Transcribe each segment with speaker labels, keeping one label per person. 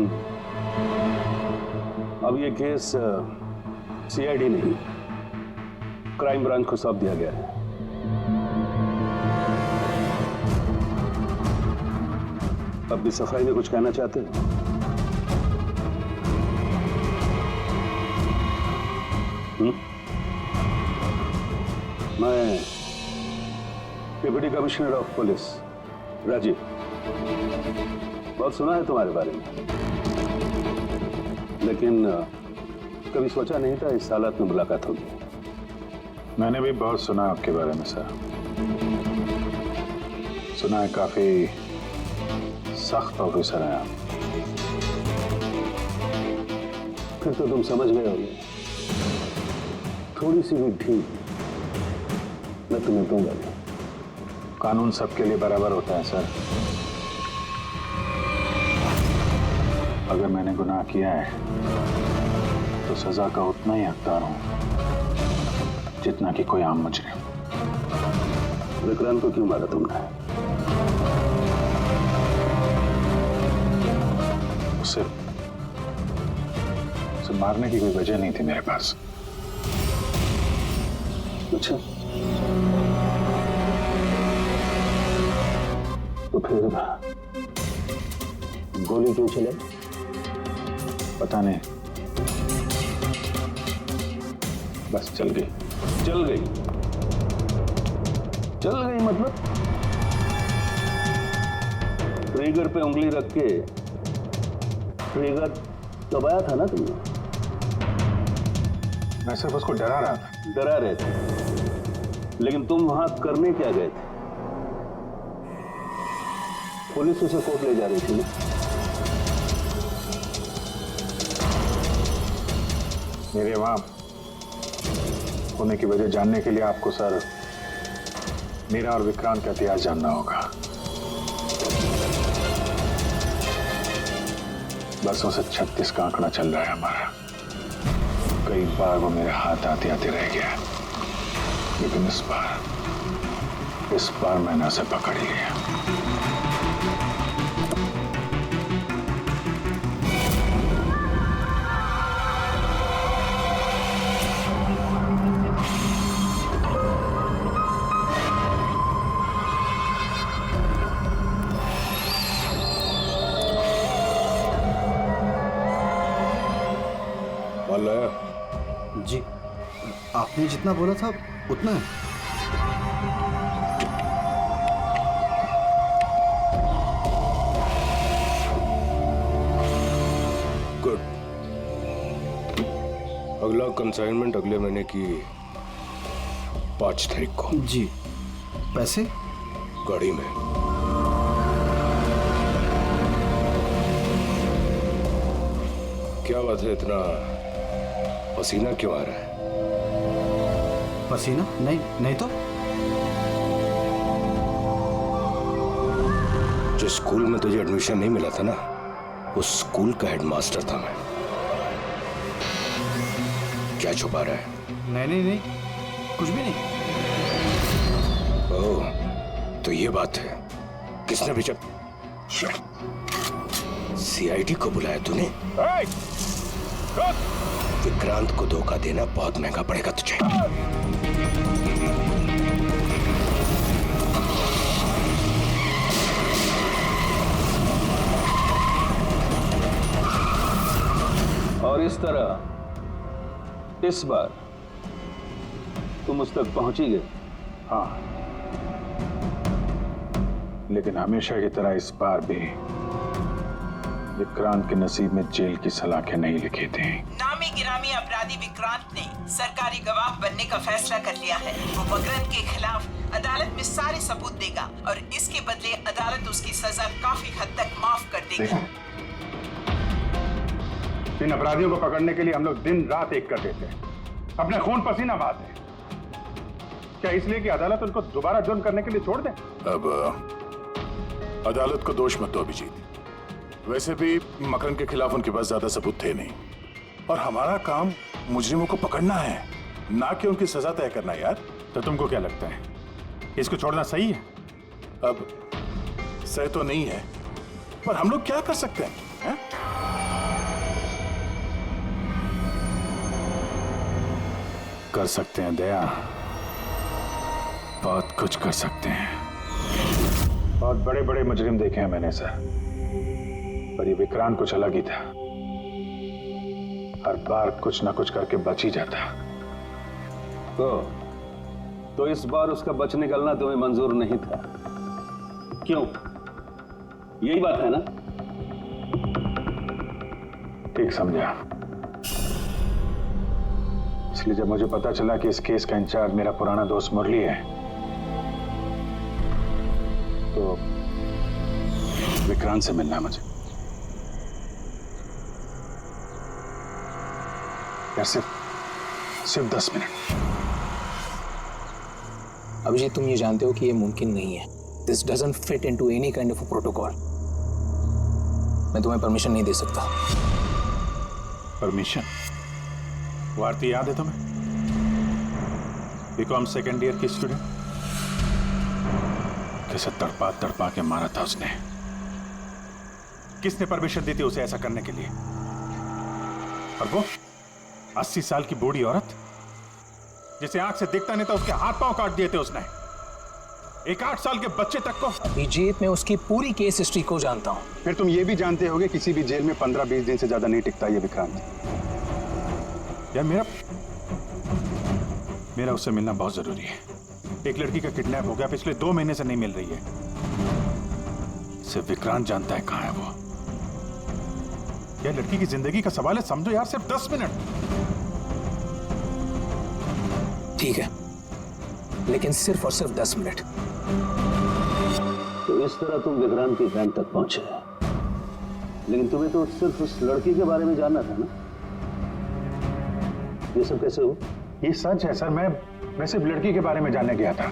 Speaker 1: लेकिन अब ये केस सीआईडी नहीं, क्राइम ब्रांच को सौंप दिया गया है। अब भी सफाई में कुछ कहना चाहते हैं? मैं deputy commissioner of police Rajiv, बहुत सुना है तुम्हारे बारे में, लेकिन कभी सोचा नहीं था इस हालत में मुलाकात होगी।
Speaker 2: मैंने भी बहुत सुना आपके बारे में सर। सुना है काफी सख्त ऑफिसर हैं आप।
Speaker 1: फिर तो तुम समझ गए होगे, थोड़ी सी भी ढील मैं तुम्हें दूंगा नहीं।
Speaker 2: कानून सबके लिए बराबर होता है सर। अगर मैंने गुनाह किया है तो सजा का उतना ही हकदार हूं जितना कि कोई आम मुजरिम।
Speaker 1: विक्रांत को क्यों मारा तुमने?
Speaker 2: उसे मारने की कोई वजह नहीं थी मेरे पास।
Speaker 1: अच्छा, तो फिर गोली क्यों चले?
Speaker 2: पता नहीं, बस चल गई।
Speaker 1: चल गई? चल गई मतलब ट्रिगर पे उंगली रख के ट्रिगर दबाया था ना तुमने?
Speaker 2: मैं सिर्फ उसको डरा रहा था।
Speaker 1: डरा रहे थे, लेकिन तुम वहां करने क्या गए थे? पुलिस उसे कोर्ट ले जा रही थी ना?
Speaker 2: मेरे वहां होने की वजह जानने के लिए आपको सर मेरा और विक्रांत का इतिहास जानना होगा। बरसों से 36 का आंकड़ा चल रहा है हमारा। कई बार वो मेरे हाथ आते आते रह गया, लेकिन इस बार मैंने उसे पकड़ लिया।
Speaker 3: जी, आपने जितना बोला था उतना है।
Speaker 4: गुड। अगला कंसाइनमेंट अगले महीने की 5 तारीख को।
Speaker 3: जी। पैसे?
Speaker 4: गाड़ी में। क्या बात है, इतना पसीना क्यों आ रहा है?
Speaker 3: पसीना? नहीं तो।
Speaker 4: जिस स्कूल में तुझे एडमिशन नहीं मिला था ना, उस स्कूल का हेडमास्टर था मैं। क्या छुपा रहा है?
Speaker 3: नहीं, कुछ भी नहीं।
Speaker 4: ओह, तो ये बात है। किसने भेजा? सीआईडी को बुलाया तूने? विक्रांत को धोखा देना बहुत महंगा पड़ेगा तुझे।
Speaker 1: और इस तरह इस बार तुम उस तक पहुंची गए।
Speaker 2: हाँ, लेकिन हमेशा की तरह इस बार भी विक्रांत के नसीब में जेल की सलाखें नहीं लिखी थी।
Speaker 5: नामी गिरामी अपराधी विक्रांत ने सरकारी गवाह बनने का फैसला कर लिया है। वो मकरंद के खिलाफ अदालत में सारे सबूत देगा और इसके बदले अदालत उसकी सजा काफी हद तक माफ कर देगी।
Speaker 2: इन अपराधियों को पकड़ने के लिए हम लोग दिन रात एक कर देते हैं, अपने खून पसीना बहाते हैं। क्या इसलिए कि अदालत उनको दोबारा जुर्म करने के लिए छोड़ दे?
Speaker 6: अब अदालत को दोष मत दो अभिजीत। वैसे भी मकरंद के खिलाफ उनके पास ज्यादा सबूत थे नहीं, और हमारा काम मुजरिमों को पकड़ना है, ना कि उनकी सजा तय करना। यार,
Speaker 2: तो तुमको क्या लगता है, इसको छोड़ना सही है?
Speaker 6: अब सही तो नहीं है, पर हम लोग क्या कर सकते हैं, हैं?
Speaker 2: कर सकते हैं दया, बहुत कुछ कर सकते हैं। बहुत बड़े बड़े मुजरिम देखे हैं मैंने सर, पर ये विक्रांत कुछ अलग ही था। हर बार कुछ ना कुछ करके बच ही जाता।
Speaker 1: तो इस बार उसका बच निकलना तुम्हें मंजूर नहीं था, क्यों? यही बात है ना?
Speaker 2: ठीक समझा। इसलिए जब मुझे पता चला कि इस केस का इंचार्ज मेरा पुराना दोस्त मुरली है, तो विक्रांत से मिलना है मुझे। यार सिर्फ 10 मिनट।
Speaker 7: अभिजीत, तुम ये जानते हो कि ये मुमकिन नहीं है। This doesn't fit into any kind of protocol. मैं तुम्हें परमिशन नहीं दे सकता।
Speaker 2: परमिशन? वो आरती याद है तुम्हें? बीकॉम सेकेंड ईयर की स्टूडेंट, कैसे तड़पा तड़पा के मारा था उसने। किसने परमिशन दी थी उसे ऐसा करने के लिए? और वो 80 साल की बूढ़ी औरत जिसे आंख से दिखता नहीं था, उसके हाथ पांव काट दिए थे उसने। एक 8 साल के बच्चे तक को।
Speaker 7: अभिजीत, मैं उसकी पूरी केस हिस्ट्री को जानता हूं।
Speaker 2: फिर तुम ये भी जानते होगे किसी भी जेल में 15-20 दिन से ज्यादा नहीं टिकता ये विक्रांत। यार मेरा उससे मिलना बहुत जरूरी है। एक लड़की का किडनैप हो गया, पिछले 2 महीने से नहीं मिल रही है। सिर्फ विक्रांत जानता है कहां है वो। यह लड़की की जिंदगी का सवाल है, समझो यार, सिर्फ 10 मिनट।
Speaker 7: ठीक है, लेकिन सिर्फ और सिर्फ 10 मिनट।
Speaker 1: तो इस तरह तुम विक्रांत के कैंप तक पहुंचे, लेकिन तुम्हें तो सिर्फ उस लड़की के बारे में जानना था ना? ये सब कैसे हो?
Speaker 2: ये सच है सर, मैं सिर्फ लड़की के बारे में जानने गया था।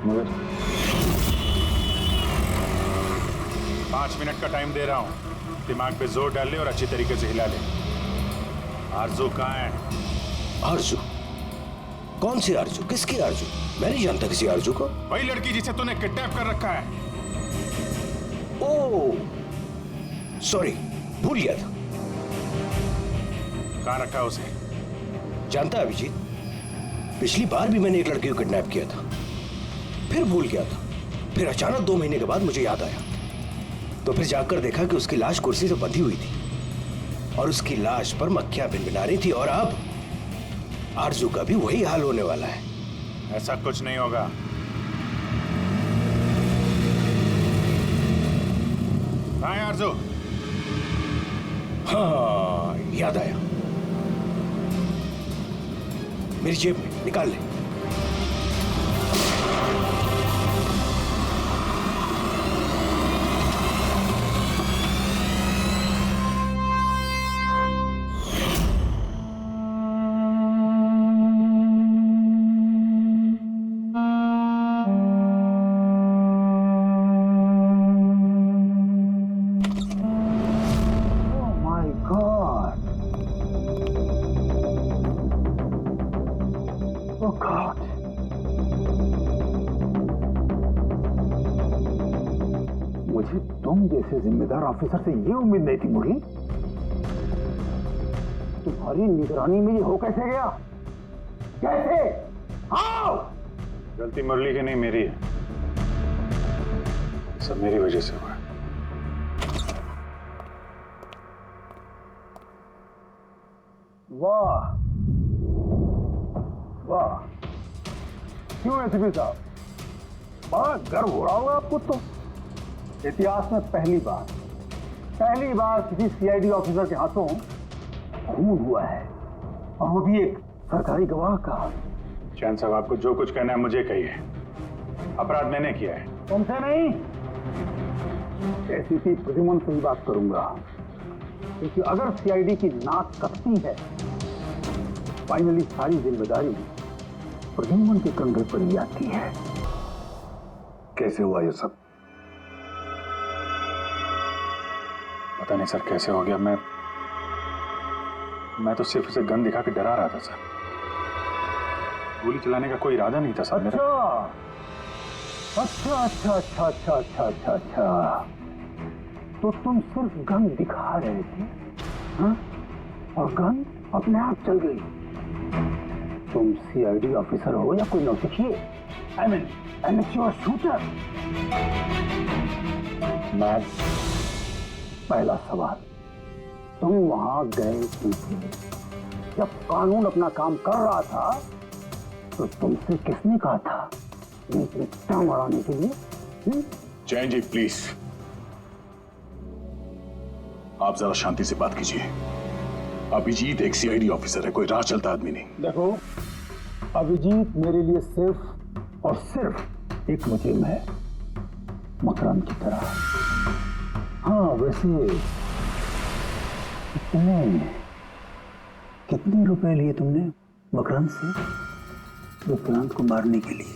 Speaker 2: मगर 5 मिनट का टाइम दे रहा हूं, दिमाग पे जोर डाल ले और अच्छी तरीके से हिला ले। आरजू कहां है?
Speaker 4: आरजू? कौन सी आरजू? किसकी आरजू? मैं नहीं जानता किसी आरजू को।
Speaker 2: वही लड़की जिसे तूने किडनैप कर रखा है।
Speaker 4: ओह सॉरी, भूल गया था।
Speaker 2: कहां रखा है उसे?
Speaker 4: जानता है अभिजीत, पिछली बार भी मैंने एक लड़की को किडनैप किया था, फिर भूल गया था। फिर अचानक 2 महीने के बाद मुझे याद आया, तो फिर जाकर देखा कि उसकी लाश कुर्सी से बंधी हुई थी और उसकी लाश पर मक्खियां भिनभिना रही थी। और अब आरजू का भी वही हाल होने वाला है।
Speaker 2: ऐसा कुछ नहीं होगा। कहां है आरजू?
Speaker 4: हाँ, याद आया, मेरी जेब में, निकाल ले।
Speaker 2: मुझे तुम जैसे जिम्मेदार ऑफिसर से ये उम्मीद नहीं थी मुरली। तुम्हारी निगरानी में ये हो कैसे गया? कैसे? हाउ? गलती मुरली की नहीं, मेरी है। सब मेरी वजह से हुआ। वाह वाह, क्यों एसपी साहब, बड़ा गर्व हो रहा होगा आपको। तो इतिहास में पहली बार किसी सीआईडी ऑफिसर के हाथों खून हुआ है, और वो भी एक सरकारी गवाह का। चैन साहब, आपको जो कुछ कहना है मुझे कहिए। अपराध मैंने किया है, तुमसे नहीं। एसीपी प्रद्युमन से ही बात करूंगा, क्योंकि अगर सीआईडी की नाक कटती है, फाइनली सारी जिम्मेदारी प्रद्युमन के कंधे पर ही आती है। कैसे हुआ ये सब? पता नहीं सर कैसे हो गया। मैं तो सिर्फ उसे गन दिखा के डरा रहा था सर। गोली चलाने का कोई इरादा नहीं था सर। अच्छा। तो तुम सिर्फ गन दिखा रहे थे, हाँ? और गन अपने आप चल गई। तुम सीआईडी ऑफिसर हो या कोई नौसिखिए? I mean amateur shooter. Ma'am, पहला सवाल, तुम वहां गए क्यों थे? जब कानून अपना काम कर रहा था तो तुमसे किसने कहा था बीच में टांग अड़ाने के लिए?
Speaker 6: जैन जी प्लीज, आप जरा शांति से बात कीजिए। अभिजीत एक सीआईडी ऑफिसर है, कोई राह चलता आदमी नहीं।
Speaker 2: देखो, अभिजीत मेरे लिए सिर्फ और सिर्फ एक मुजरिम है, मकरंद की तरह। हाँ, वैसे कितने रुपए लिए तुमने मकरंद से विक्रांत को मारने के लिए?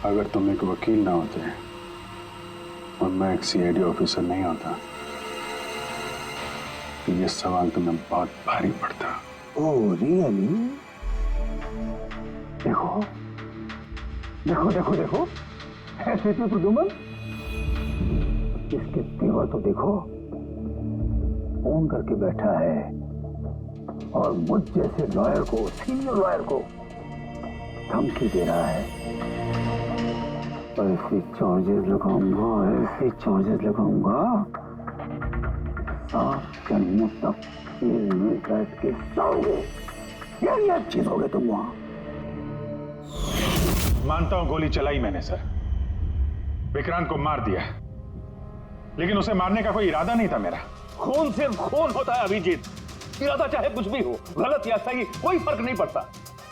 Speaker 1: अगर तुम एक वकील ना होते और मैं एक सीआईडी ऑफिसर नहीं होता तो ये सवाल तुम्हें बहुत भारी पड़ता।
Speaker 2: Oh really? देखो देखो देखो देखो, ऐसे थे प्रदुमन, इसके तेवर तो देखो। फोन करके बैठा है और मुझ जैसे लॉयर को, सीनियर लॉयर को धमकी दे रहा है। ऐसे चार्जेस लगाऊंगा, ऐसे चार्जेस लगाऊंगा, सात जन्मों तक जेल में बैठ के सोओगे। ये चीज हो गए तुम वहां।
Speaker 6: मानता हूं गोली चलाई मैंने सर, विक्रांत को मार दिया, लेकिन उसे मारने का कोई इरादा नहीं था मेरा।
Speaker 2: खून सिर्फ खून होता है अभिजीत, इरादा चाहे कुछ भी हो, गलत या सही कोई फर्क नहीं पड़ता।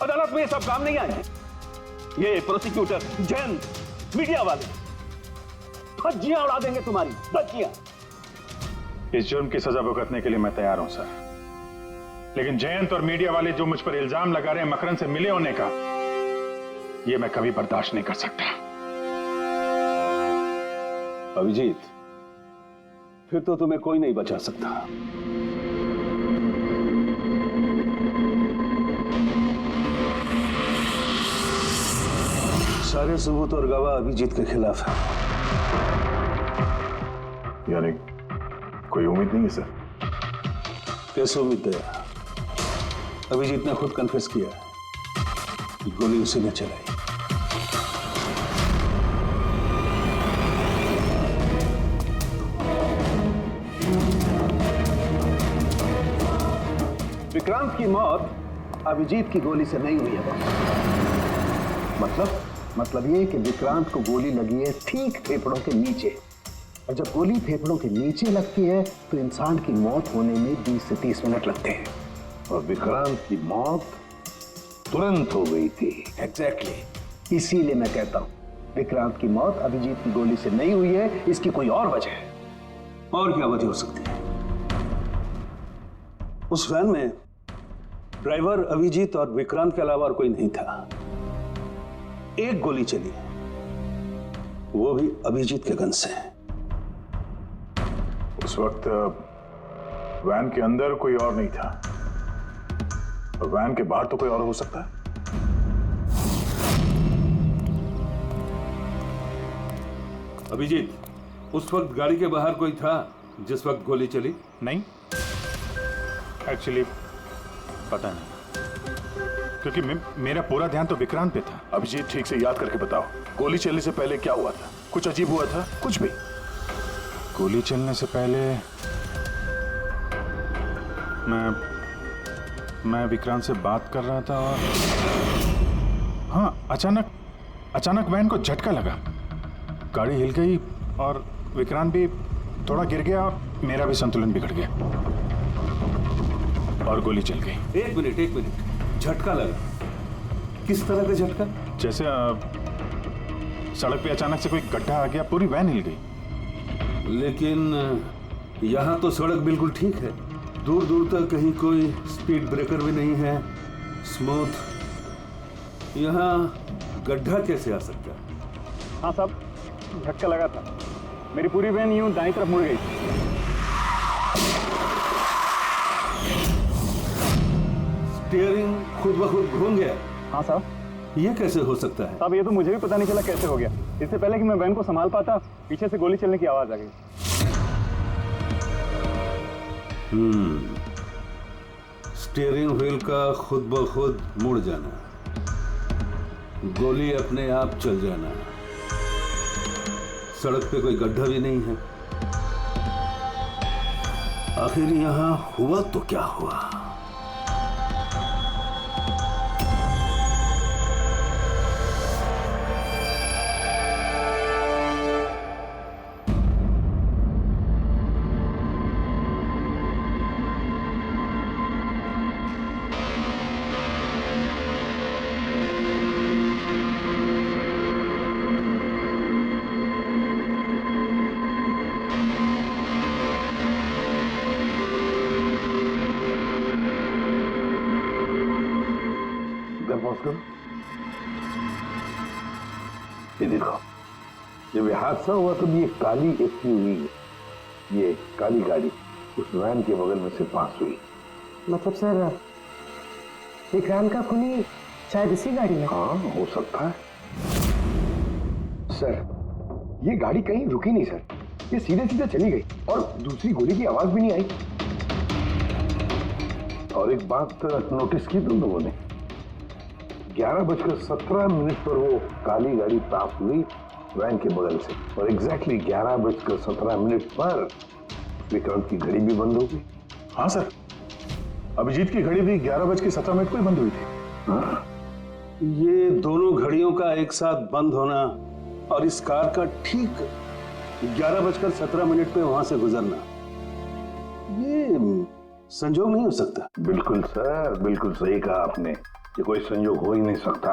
Speaker 2: अदालत में ये सब काम नहीं आए। ये प्रोसिक्यूटर, जैन, मीडिया वाले धज्जियां उड़ा देंगे तुम्हारी, धज्जियां।
Speaker 6: इस जुर्म की सजा भुगतने के लिए मैं तैयार हूं सर, लेकिन जयंत और मीडिया वाले जो मुझ पर इल्जाम लगा रहे हैं मकरंद से मिले होने का, ये मैं कभी बर्दाश्त नहीं कर सकता।
Speaker 1: अभिजीत, फिर तो तुम्हें कोई नहीं बचा सकता। सारे सबूत और गवाह अभिजीत के खिलाफ है।
Speaker 6: यानी कोई उम्मीद नहीं है सर?
Speaker 1: कैसे उम्मीद है? अभिजीत ने खुद कन्फेस किया है कि गोली उसी ने चलाई।
Speaker 2: विक्रांत की मौत अभिजीत की गोली से नहीं हुई है बॉस। मतलब ये कि विक्रांत को गोली लगी है ठीक फेफड़ों के नीचे, और जब गोली फेफड़ों के नीचे लगती है तो इंसान की मौत होने में 20 से 30 मिनट लगते हैं, और विक्रांत की मौत तुरंत हो गई थी। एग्जैक्टली, इसीलिए मैं कहता हूं विक्रांत की मौत अभिजीत की गोली से नहीं हुई है, इसकी कोई और वजह है।
Speaker 1: और क्या वजह हो सकती है? उस वैन में ड्राइवर अभिजीत और विक्रांत के अलावा और कोई नहीं था। एक गोली चली, वो भी अभिजीत के गन से।
Speaker 6: उस वक्त वैन के अंदर कोई और नहीं था, और वैन के बाहर तो कोई और हो सकता है।
Speaker 8: अभिजीत, उस वक्त गाड़ी के बाहर कोई था जिस वक्त गोली चली?
Speaker 6: नहीं, एक्चुअली पता नहीं, क्योंकि मेरा पूरा ध्यान तो विक्रांत पे था। अभिजीत, ठीक से याद करके बताओ, गोली चलने से पहले क्या हुआ था? कुछ अजीब हुआ था? कुछ भी? गोली चलने से पहले मैं विक्रांत से बात कर रहा था और हाँ, अचानक वैन को झटका लगा, गाड़ी हिल गई और विक्रांत भी थोड़ा गिर गया और मेरा भी संतुलन बिगड़ गया और गोली चल गई।
Speaker 8: एक मिनट, झटका लगा? किस तरह का झटका?
Speaker 6: जैसे सड़क पे अचानक से कोई गड्ढा आ गया, पूरी वैन हिल गई।
Speaker 8: लेकिन यहाँ तो सड़क बिल्कुल ठीक है, दूर दूर तक कहीं कोई स्पीड ब्रेकर भी नहीं है, स्मूथ। यहाँ गड्ढा कैसे आ सकता है?
Speaker 2: हाँ साहब, झटका लगा था, मेरी पूरी वैन यूं दाईं तरफ मुड़ गई।
Speaker 8: स्टीयरिंग खुद ब खुद घूम गया?
Speaker 2: हाँ साहब।
Speaker 8: ये कैसे हो सकता है?
Speaker 2: साहब, ये तो मुझे भी पता नहीं चला कैसे हो गया। इससे पहले कि मैं वैन को संभाल पाता, पीछे से गोली चलने की आवाज आ गई।
Speaker 8: स्टीयरिंग व्हील का खुद ब खुद मुड़ जाना, गोली अपने आप चल जाना, सड़क पे कोई गड्ढा भी नहीं है। आखिर यहां हुआ तो क्या हुआ?
Speaker 2: ये देखो, जब ये हादसा हुआ तो ये काली एसयूवी, ये काली गाड़ी उस वैन के बगल में से पास हुई।
Speaker 9: मतलब सर विक्रांत का खूनी शायद इसी गाड़ी में।
Speaker 2: हाँ, हो सकता है।
Speaker 10: सर, ये गाड़ी कहीं रुकी नहीं सर, ये सीधे सीधे चली गई और दूसरी गोली की आवाज भी नहीं आई।
Speaker 2: और एक बात नोटिस की तुम लोगों ने, 11:17 पर वो काली गाड़ी पास हुई वैन के बगल से, और एग्जैक्टली 11:17 पर विक्रांत की घड़ी भी बंद हो गई।
Speaker 6: हाँ सर, अभिजीत की घड़ी भी 11:17 को ही बंद हुई थी।
Speaker 2: हाँ।
Speaker 1: ये दोनों घड़ियों का एक साथ बंद होना और इस कार का ठीक 11:17 पे वहां से गुजरना, ये संजोग नहीं हो सकता।
Speaker 2: बिल्कुल सर, बिल्कुल सही कहा आपने, ये कोई संयोग हो ही नहीं सकता।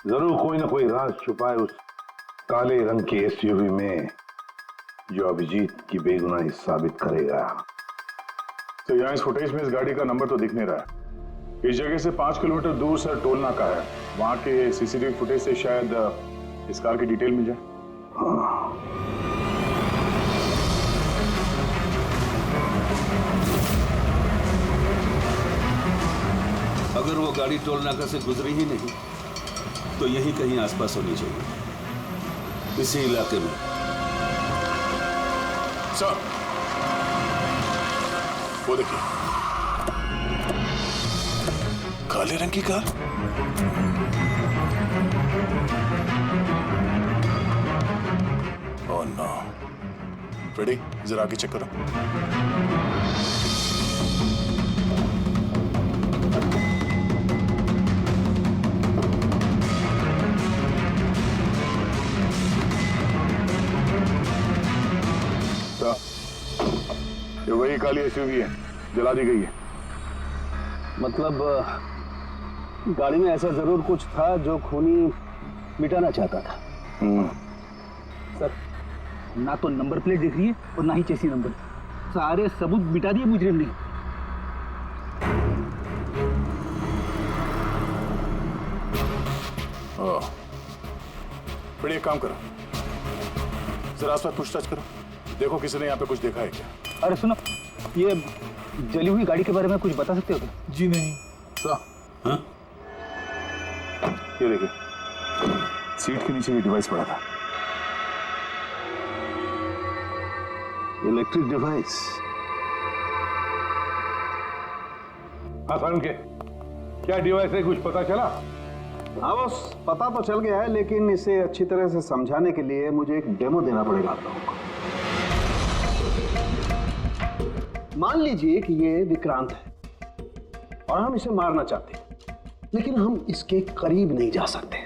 Speaker 2: जरूर कोई ना कोई राज छुपा है उस काले रंग के एसयूवी में, जो अभिजीत की बेगुनाही साबित करेगा।
Speaker 6: तो यहाँ इस फुटेज में इस गाड़ी का नंबर तो दिख नहीं रहा है। इस जगह से 5 किलोमीटर दूर सर टोल नाका है, वहां के सीसीटीवी फुटेज से शायद इस कार की डिटेल मिल जाए।
Speaker 2: हाँ।
Speaker 8: अगर वो गाड़ी टोल नाका से गुजरी ही नहीं तो यहीं कहीं आसपास होनी चाहिए, इसी इलाके में।
Speaker 6: सर, वो देखिए, काले रंग की कार। Oh no. फ्रेडी, जरा आगे चेक करो। ये वही काली एसयूवी है, जला दी गई है।
Speaker 1: मतलब गाड़ी में ऐसा जरूर कुछ था जो खूनी मिटाना चाहता था।
Speaker 11: सर, ना तो नंबर प्लेट दिख रही है और ना ही चेसी नंबर, सारे सबूत मिटा दिए मुजरिम ने।
Speaker 6: बड़ी एक काम करो, जरा आसपास पूछताछ करो, देखो किसी ने यहाँ पे कुछ देखा है क्या।
Speaker 11: अरे सुनो, ये जली हुई गाड़ी के बारे में कुछ बता सकते हो क्या?
Speaker 6: जी नहीं। हाँ? ये देखिए, सीट के नीचे ये डिवाइस पड़ा था।
Speaker 1: Electric device.
Speaker 2: हाँ सर, उनके क्या डिवाइस है, कुछ पता चला?
Speaker 1: हाँ बस, पता तो चल गया है, लेकिन इसे अच्छी तरह से समझाने के लिए मुझे एक डेमो देना पड़ेगा आप लोगों को। मान लीजिए कि ये विक्रांत है और हम इसे मारना चाहते हैं, लेकिन हम इसके करीब नहीं जा सकते,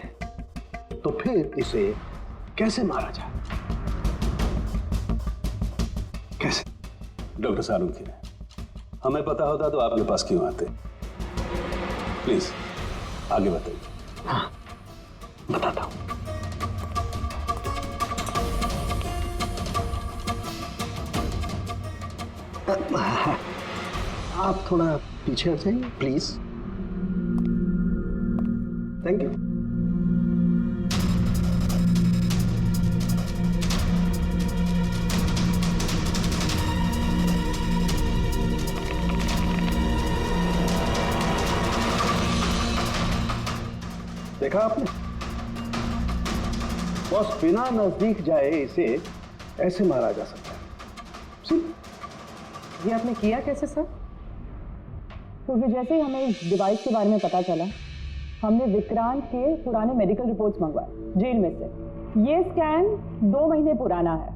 Speaker 1: तो फिर इसे कैसे मारा जाए? कैसे? डॉक्टर सारूखी, हमें पता होता तो आपके पास क्यों आते? प्लीज आगे बताइए।
Speaker 9: हाँ, बताता हूं। आप थोड़ा पीछे हट जाइए प्लीज। Thank you.
Speaker 1: देखा आपने, बस बिना नजदीक जाए इसे ऐसे मारा जा सकता है।
Speaker 9: ये आपने किया कैसे सर?
Speaker 12: क्योंकि जैसे ही हमें इस डिवाइस के बारे में पता चला, हमने विक्रांत के पुराने मेडिकल रिपोर्ट्स मंगवाए जेल में से। ये स्कैन 2 महीने पुराना है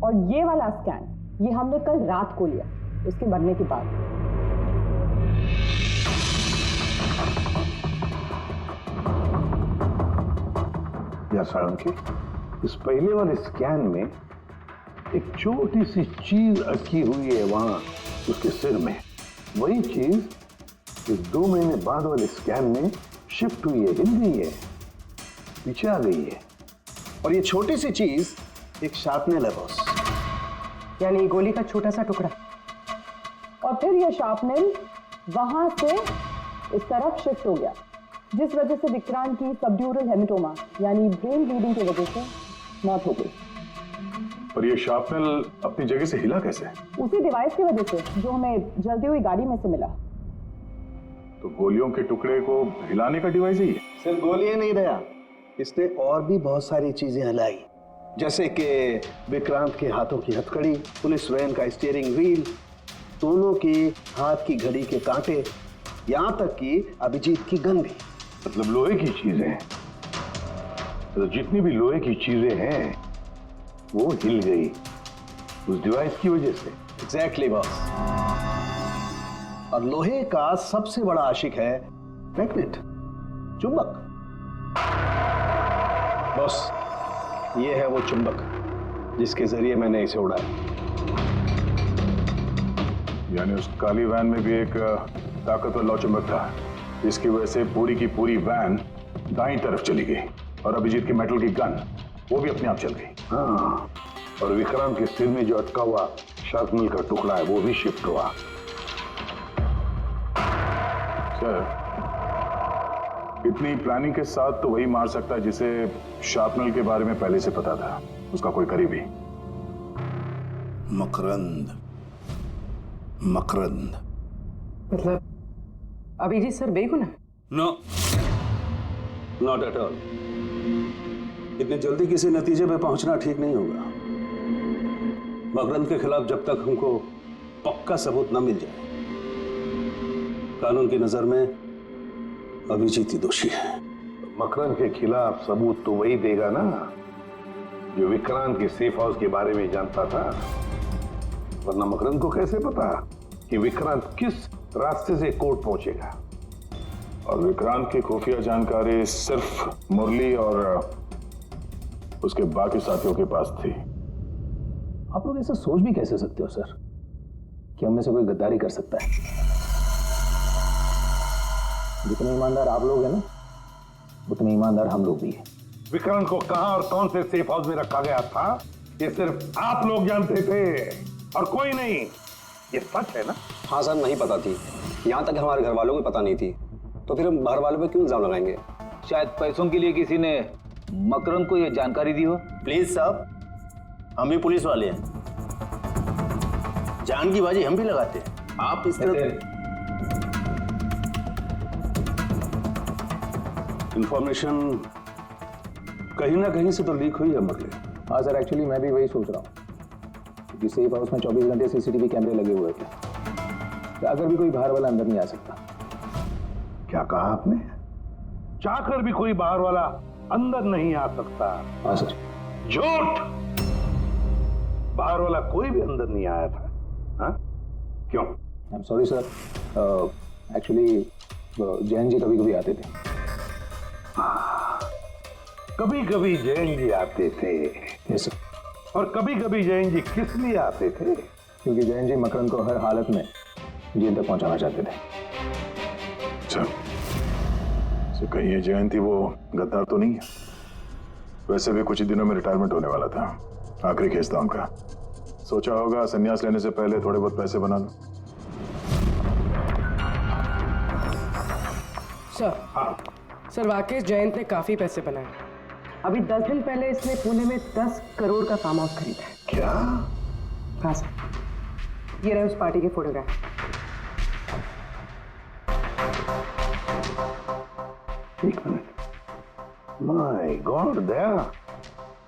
Speaker 12: और ये वाला स्कैन ये हमने कल रात को लिया उसके मरने के बाद।
Speaker 2: या साळुंखे, इस पहले वाले स्कैन में एक छोटी सी चीज अटकी हुई है वहां उसके सिर में। वही चीज इस 2 महीने बाद वाले स्कैन में शिफ्ट हुई है, हिल गई है, पीछे आ गई है।
Speaker 1: और ये छोटी सी चीज एक शार्पनेल है बॉस।
Speaker 9: यानी गोली का छोटा सा टुकड़ा।
Speaker 12: और फिर ये शार्पनेल वहां से इस तरफ शिफ्ट हो गया, जिस वजह से विक्रांत की सबड्यूरल हेमेटोमा यानी ब्रेन ब्लीडिंग की वजह से मौत हो गई।
Speaker 6: पर ये शार्पनेल अपनी जगह से हिला कैसे?
Speaker 12: उसी डिवाइस की वजह से जो हमें जलती हुई गाड़ी में से मिला।
Speaker 6: तो गोलियों के टुकड़े को हिलाने का डिवाइस ही है?
Speaker 1: सिर्फ गोलियां नहीं दया, इसने और भी बहुत सारी चीजें हिलाई, जैसे कि विक्रांत के हाथों की हथकड़ी, पुलिस वैन का स्टीयरिंग व्हील, दोनों के हाथ की घड़ी के कांटे, यहां तक कि अभिजीत की गन भी।
Speaker 2: मतलब लोहे की चीजें, तो जितनी भी लोहे की चीजें हैं वो हिल गई उस डिवाइस की वजह से।
Speaker 1: Exactly boss. और लोहे का सबसे बड़ा आशिक है मैग्नेट, चुंबक। बॉस, ये है वो चुंबक जिसके जरिए मैंने इसे उड़ाया।
Speaker 6: यानी उस काली वैन में भी एक ताकतवर लौ चुंबक था, जिसकी वजह से पूरी की पूरी वैन दाईं तरफ चली गई और अभिजीत की मेटल की गन वो भी अपने आप चल गई।
Speaker 2: हाँ, और विक्रांत के सिर में जो अटका हुआ शार्पनेल का टुकड़ा है वो भी शिफ्ट हुआ।
Speaker 6: सर, इतनी प्लानिंग के साथ तो वही मार सकता है जिसे शार्पनेल के बारे में पहले से पता था, उसका कोई करीबी।
Speaker 3: मकरंद, मकरंद।
Speaker 9: मतलब अभिजीत सर बेगुनाह?
Speaker 8: No, not at all. इतनी जल्दी किसी नतीजे पे पहुंचना ठीक नहीं होगा। मकरंद के खिलाफ जब तक हमको पक्का सबूत न मिल जाए, कानून की नजर में अभिजीत ही दोषी है।
Speaker 2: मकरंद के खिलाफ सबूत तो वही देगा ना जो विक्रांत के सेफ हाउस के बारे में जानता था, वरना मकरंद को कैसे पता कि विक्रांत किस रास्ते से कोर्ट पहुंचेगा।
Speaker 6: और विक्रांत की खुफिया जानकारी सिर्फ मुरली और उसके बाकी साथियों के पास थी।
Speaker 7: आप लोग ऐसा सोच भी कैसे सकते हो सर कि हम में से कोई गद्दारी कर सकता है? जितने ईमानदार आप लोग हैं ना, उतने ईमानदार हम लोग भी हैं।
Speaker 2: विक्रांत को कहां और कौन से सेफ हाउस में रखा गया था ये सिर्फ आप लोग जानते थे और कोई नहीं। ये सच है ना?
Speaker 13: हाँ सर, नहीं पता थी। यहाँ तक हमारे घर वालों को पता नहीं थी, तो फिर हम बाहर वालों पे क्यों इल्जाम लगाएंगे?
Speaker 11: शायद पैसों के लिए किसी ने मकरंद को यह जानकारी दी हो।
Speaker 4: प्लीज साहब, हम भी पुलिस वाले हैं, जान की बाजी हम भी लगाते हैं। आप इस तरह
Speaker 8: इंफॉर्मेशन कहीं ना कहीं से तो लीक हुई है मरली।
Speaker 7: हाँ सर, एक्चुअली मैं भी वही सोच रहा हूँ, क्योंकि सेफ हाउस में 24 घंटे सीसीटीवी कैमरे लगे हुए थे, तो अगर भी कोई बाहर वाला अंदर नहीं आ सकता।
Speaker 2: क्या कहा आपने? चाहकर भी कोई बाहर वाला अंदर नहीं आ सकता?
Speaker 7: हाँ सर।
Speaker 2: झूठ! बाहर वाला कोई भी अंदर नहीं आया था। हाँ? क्यों?
Speaker 7: I am sorry sir, actually Jain ji कभी कभी आते थे।
Speaker 2: कभी कभी जैन जी आते थे?
Speaker 7: Yes sir.
Speaker 2: और कभी कभी जैन जी किस लिए आते थे?
Speaker 7: क्योंकि जैन जी मकरंद को हर हालत में जेल तक पहुंचाना चाहते थे।
Speaker 6: अच्छा, तो कहीं ये जयंती वो गद्दार तो नहीं है? वैसे भी कुछ ही दिनों में रिटायरमेंट होने वाला था, आखिरी केस था उनका। सोचा होगा संन्यास लेने से पहले थोड़े बहुत पैसे बना लो।
Speaker 9: सर,
Speaker 2: हाँ।
Speaker 9: सर वाकई जयंत ने काफी पैसे बनाए। अभी 10 दिन पहले इसने पुणे में 10 करोड़ का फार्म हाउस खरीदा है।
Speaker 2: क्या?
Speaker 9: हाँ सर, ये रहे उस पार्टी के फोटोग्राफ।
Speaker 2: एक मिनट, माय गॉड, दया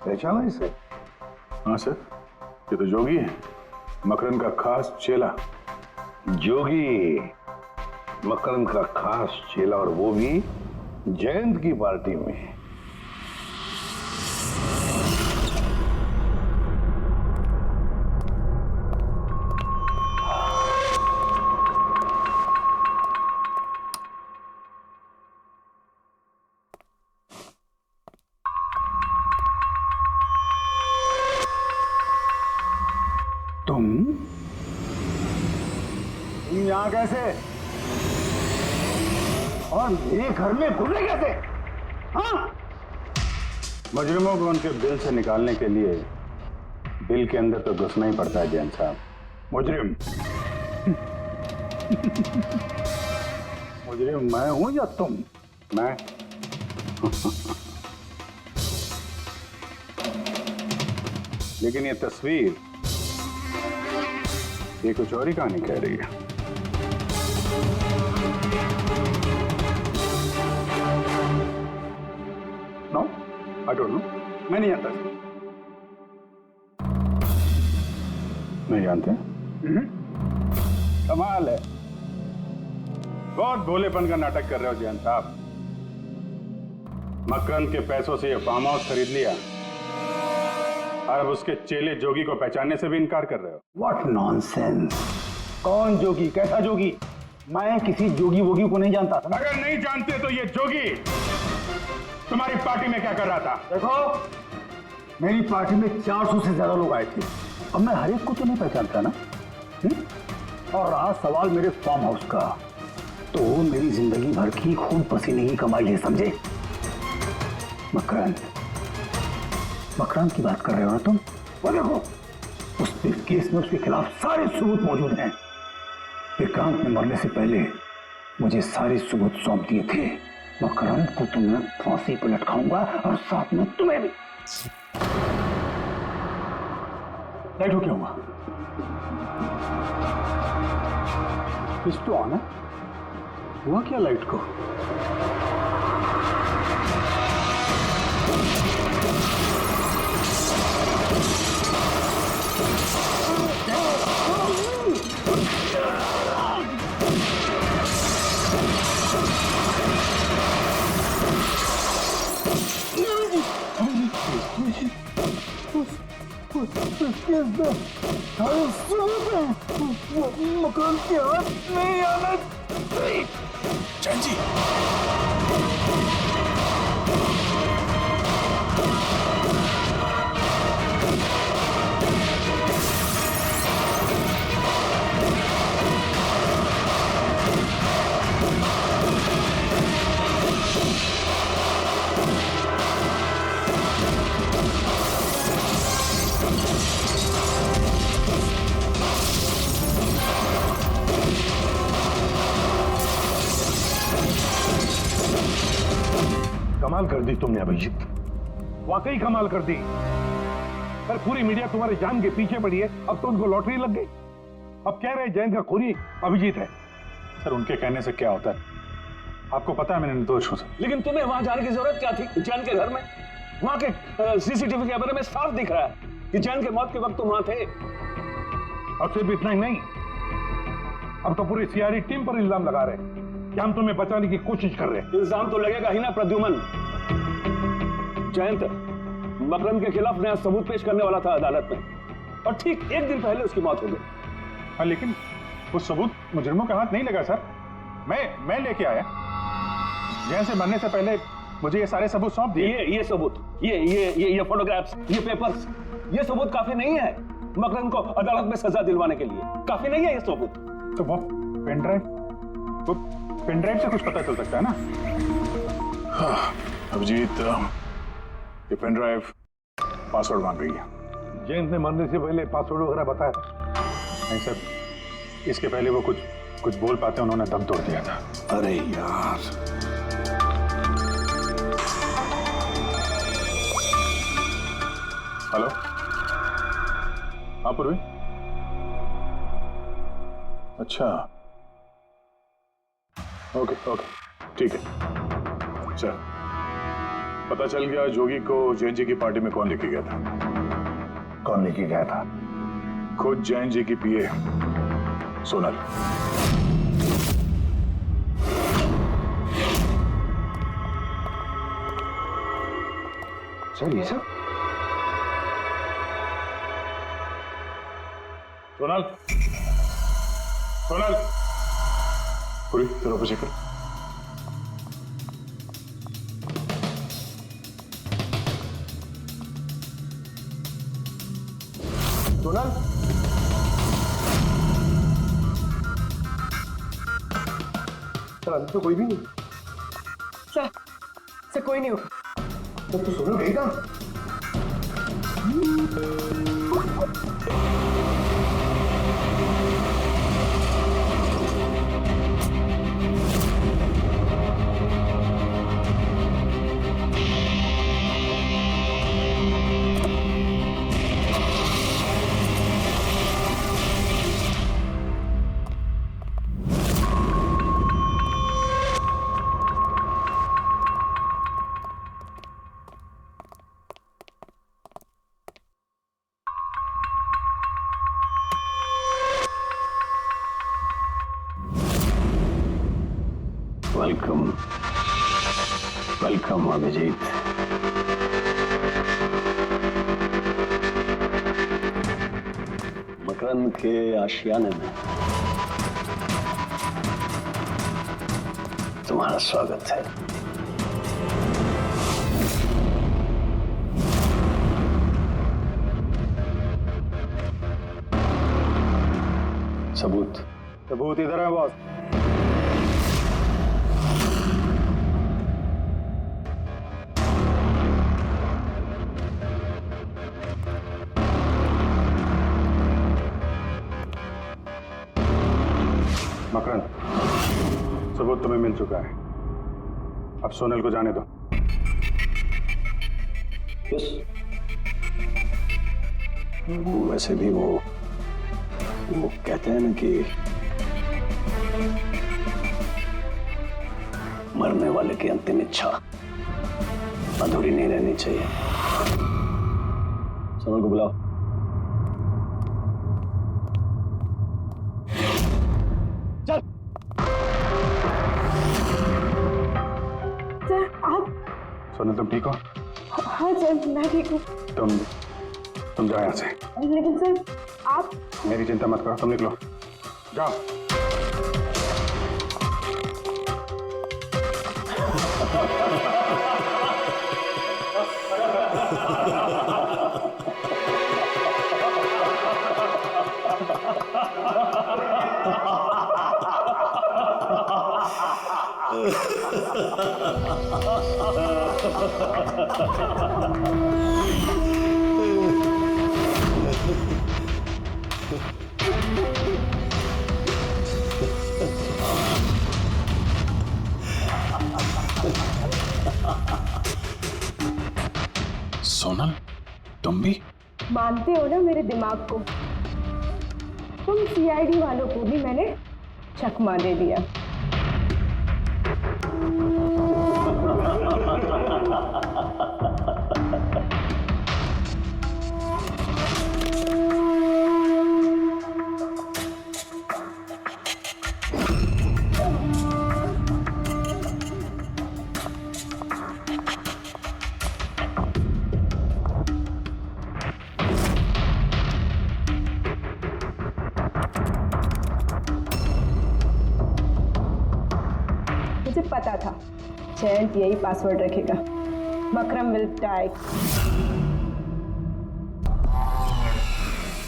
Speaker 2: पहचाना इसे?
Speaker 6: हाँ सर, ये तो जोगी है, मकरंद का खास चेला।
Speaker 2: जोगी मकरंद का खास चेला, और वो भी जयंत की पार्टी में। तुम यहां कैसे, और मेरे घर में घुसे कैसे? हाँ, मुजरिमों को उनके बिल से निकालने के लिए बिल के अंदर तो घुसना ही पड़ता है जैन साहब। मुजरिम मुजरिम मैं हूं या तुम? मैं लेकिन ये तस्वीर, ये कुछ और ही कहानी कह रही है। नो, आई डोंट नो, मैं नहीं जानता। नहीं जानते? कमाल है, बहुत भोलेपन का नाटक कर रहे हो जयंत साहब। मकरंद के पैसों से ये फार्म हाउस खरीद लिया, और अब उसके चेले जोगी को पहचानने से भी इनकार कर रहे हो। What nonsense! कौन जोगी, कैसा जोगी? मैं किसी जोगी वोगी को नहीं जानता। अगर नहीं जानते तो ये जोगी तुम्हारी पार्टी में क्या कर रहा था? देखो, मेरी पार्टी में 400 से ज्यादा लोग आए थे, अब मैं हर एक को तो नहीं पहचानता ना। और रहा सवाल मेरे फार्म हाउस का, तो मेरी जिंदगी भर की खून पसीने की कमाई है, समझे? मकरंद की बात कर रहे हो ना तुम? वो देखो, उस केस में उसके खिलाफ सारे सबूत मौजूद हैं। विक्रांत ने मरने से पहले मुझे सारे सबूत सौंप दिए थे। मकरंद को तो मैं फांसी पर लटकाऊंगा, और साथ में तुम्हें भी। लाइट हो क्या हुआ? स्विच तो ऑन है, हुआ क्या लाइट को? मकरंद के हाथ नहीं आना चाहिए।
Speaker 6: जैन जी,
Speaker 2: कमाल कर दी तुमने अभिजीत, वाकई कमाल कर दी। पर पूरी मीडिया तुम्हारे जान के पीछे पड़ी है, अब तो उनको लॉटरी लग गई। अब कह रहे जैन का खूनी अभिजीत है। सर, उनके कहने से क्या होता है? आपको पता है मैं निर्दोष हूं।
Speaker 11: लेकिन तुम्हें वहां जाने की जरूरत क्या थी? जैन के घर में, वहां के सीसीटीवी कैमरे में साफ दिख रहा है कि जैन के मौत के वक्त तुम वहां थे।
Speaker 2: और सिर्फ इतना ही नहीं, अब तो पूरी सीआईडी टीम पर इल्जाम लगा रहे हैं कि हम तुम्हें बचाने की कोशिश कर रहे हैं।
Speaker 11: इल्जाम तो लगेगा ही ना प्रद्युमन। जयंत मकरंद के खिलाफ नया सबूत पेश करने वाला था अदालत में, और ठीक एक दिन पहले उसकी मौत हो गई।
Speaker 2: हाँ, लेकिन वो सबूत मुजरिमों के हाथ नहीं लगा सर, मैं लेके आया। जैन से मरने से पहले मुझे ये सारे सबूत सौंप दिए।
Speaker 11: ये सबूत, ये फोटोग्राफ्स, ये पेपर्स, ये सबूत काफी नहीं है मकरंद को अदालत में सजा दिलवाने के लिए। काफी नहीं है ये सबूत।
Speaker 2: तो वो पेन ड्राइव से कुछ पता चल सकता है ना?
Speaker 6: हाँ, अभिजीत, ये पेन ड्राइव पासवर्ड मांग रही है।
Speaker 2: जयंत ने मरने से पहले पासवर्ड वगैरह बताया था? नहीं सर, इसके पहले वो कुछ बोल पाते उन्होंने दम तोड़ दिया था।
Speaker 6: अरे यार,
Speaker 2: हेलो, हाँ पूर्वी।
Speaker 6: अच्छा, ओके, ठीक है। चल, पता चल गया जोगी को जैन जी की पार्टी में कौन लेके गया था।
Speaker 2: कौन लेके गया था?
Speaker 6: खुद जैन जी की पीए सोनल,
Speaker 10: सर ये सब
Speaker 6: सोनल, सोनल, पूरी तेरा पीछे कर।
Speaker 10: सोनल, सर अंदर तो कोई भी नहीं।
Speaker 9: सर कोई नहीं होगा।
Speaker 10: तो सोनल गई कहाँ?
Speaker 8: Welcome, welcome Abhijit. मकरंद के आशियाने में तुम्हारा स्वागत है। सबूत?
Speaker 2: सबूत इधर है बॉस। मकरंद, सबूत तुम्हें मिल चुका है, अब सोनल को जाने दो।
Speaker 8: यस। वैसे भी वो कहते हैं ना कि मरने वाले की अंतिम इच्छा अधूरी नहीं रहनी चाहिए। सोनल को बुलाओ।
Speaker 2: सोनल तुम ठीक हो?
Speaker 12: हाँ सर मैं ठीक हूँ।
Speaker 2: तुम जाओ यहाँ से।
Speaker 12: लेकिन सर आप।
Speaker 2: मेरी चिंता मत करो, तुम निकलो, जाओ।
Speaker 6: सोनल, तुम भी
Speaker 12: मानते हो ना मेरे दिमाग को? तुम सीआईडी वालों को भी मैंने चकमा दे दिया। मुझे पता था जयंत यही पासवर्ड रखेगा। Makram will die.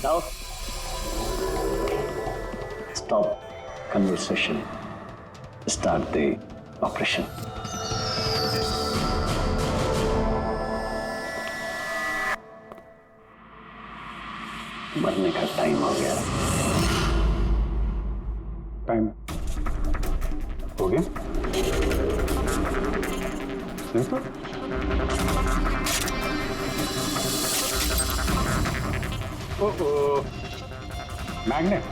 Speaker 8: Now, stop conversation. Start the operation. मरने का टाइम हो गया।
Speaker 2: टाइम हो गया? नहीं तो मैग्नेट,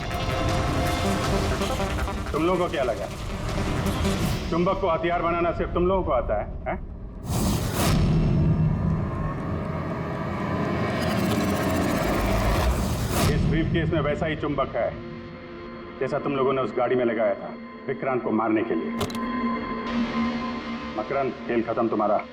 Speaker 2: तुम लोगों को क्या लगा चुंबक को हथियार बनाना सिर्फ तुम लोगों को आता है? इस ब्रीफकेस में वैसा ही चुंबक है जैसा तुम लोगों ने उस गाड़ी में लगाया था विक्रांत को मारने के लिए। मकरंद, खेल खत्म तुम्हारा।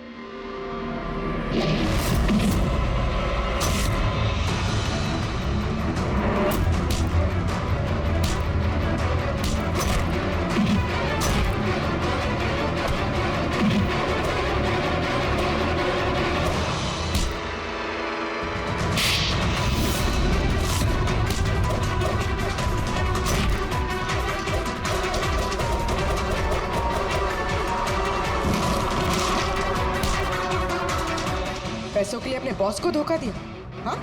Speaker 9: पैसों के लिए अपने बॉस को धोखा दिया, हाँ?